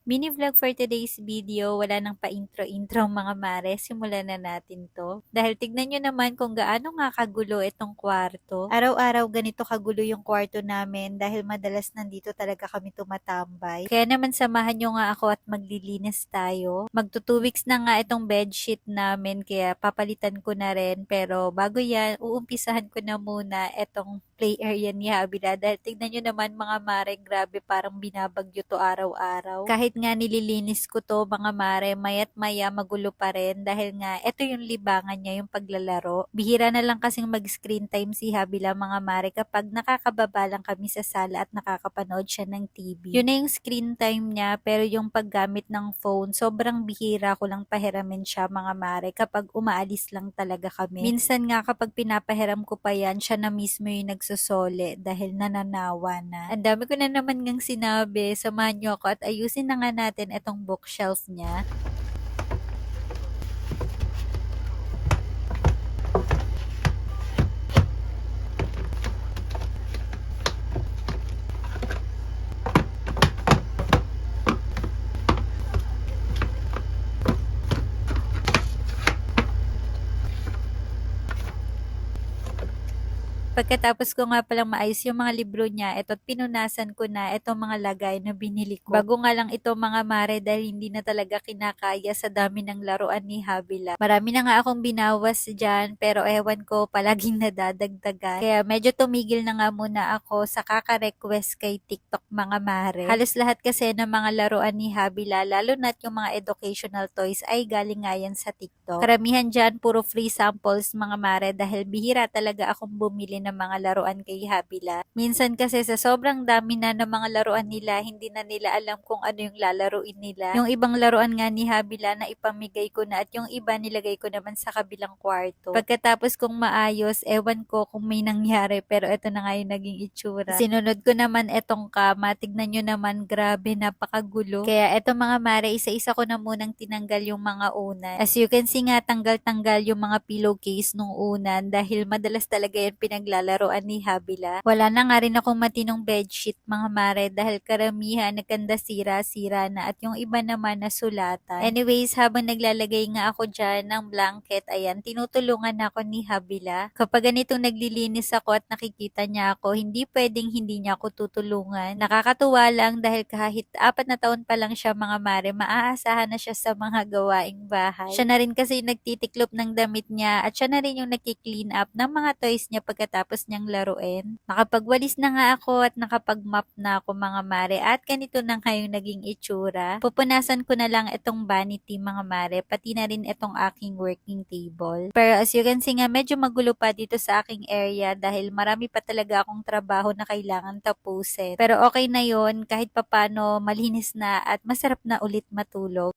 Mini vlog for today's video, wala nang pa-intro-intro mga mare, simulan na natin to. Dahil tignan nyo naman kung gaano nga kagulo itong kwarto. Araw-araw ganito kagulo yung kwarto namin dahil madalas nandito talaga kami tumatambay. Kaya naman samahan nyo nga ako at maglilinis tayo. Magto 2 weeks na nga itong bedsheet namin kaya papalitan ko na rin. Pero bago yan, uumpisahan ko na muna itong play area ni Habila dahil tignan nyo naman mga mare, grabe parang binabagyo to araw-araw. Kahit nga nililinis ko to mga mare, mayat maya magulo pa rin dahil nga eto yung libangan niya, yung paglalaro. Bihira na lang kasing mag-screen time si Habila mga mare kapag nakakababa lang kami sa sala at nakakapanood siya ng TV. Yun na yung screen time niya, pero yung paggamit ng phone, sobrang bihira ko lang pahiramin siya mga mare kapag umaalis lang talaga kami. Minsan nga kapag pinapahiram ko pa yan, siya na mismo yung nagsusole dahil nananawa na. Ang dami ko na naman ngang sinabi, samahan niyo ako at ayusin na nga natin itong bookshelf niya. Pagkatapos ko nga palang maayos yung mga libro niya, eto pinunasan ko na itong mga lagay na binili ko. Bago nga lang ito mga mare dahil hindi na talaga kinakaya sa dami ng laruan ni Habila. Marami na nga akong binawas dyan pero ewan ko palaging nadadagdagan. Kaya medyo tumigil na nga muna ako sa kaka-request kay TikTok mga mare. Halos lahat kasi ng mga laruan ni Habila lalo na't yung mga educational toys ay galing nga yan sa TikTok. Karamihan dyan puro free samples mga mare dahil bihira talaga akong bumili ng mga laruan kay Habila. Minsan kasi sa sobrang dami na ng mga laruan nila, hindi na nila alam kung ano yung lalaruin nila. Yung ibang laruan nga ni Habila na ipamigay ko na at yung iba nilagay ko naman sa kabilang kwarto. Pagkatapos kong maayos, ewan ko kung may nangyari pero ito na nga yung naging itsura. Sinunod ko naman etong kama. Tignan nyo naman, grabe, napakagulo. Kaya eto mga mare, isa-isa ko na munang tinanggal yung mga unan. As you can see nga, tanggal-tanggal yung mga pillowcase nung unan dahil madalas talaga yan pinaglalaroan ni Habila. Wala na nga rin akong matinong bedsheet mga mare dahil karamihan nagkanda sira-sira na at yung iba naman nasulatan. Anyways, habang naglalagay nga ako dyan ng blanket, ayan, tinutulungan ako ni Habila. Kapag ganitong naglilinis ako at nakikita niya ako, hindi pwedeng hindi niya ako tutulungan. Nakakatuwa lang dahil kahit 4 na taon pa lang siya mga mare, maaasahan na siya sa mga gawaing bahay. Siya na rin kasi yung nagtitiklop ng damit niya at siya na rin yung nagki-clean up ng mga toys niya pagkatapos niyang laruin. Nakapagwalis na nga ako at nakapag-mop na ako mga mare at ganito na nga yung naging itsura. Pupunasan ko na lang itong vanity mga mare, pati na rin itong aking working table. Pero as you can see nga, medyo magulo pa dito sa aking area dahil marami pa talaga akong trabaho na kailangan tapusin. Pero okay na yon, kahit papano malinis na at masarap na ulit matulog.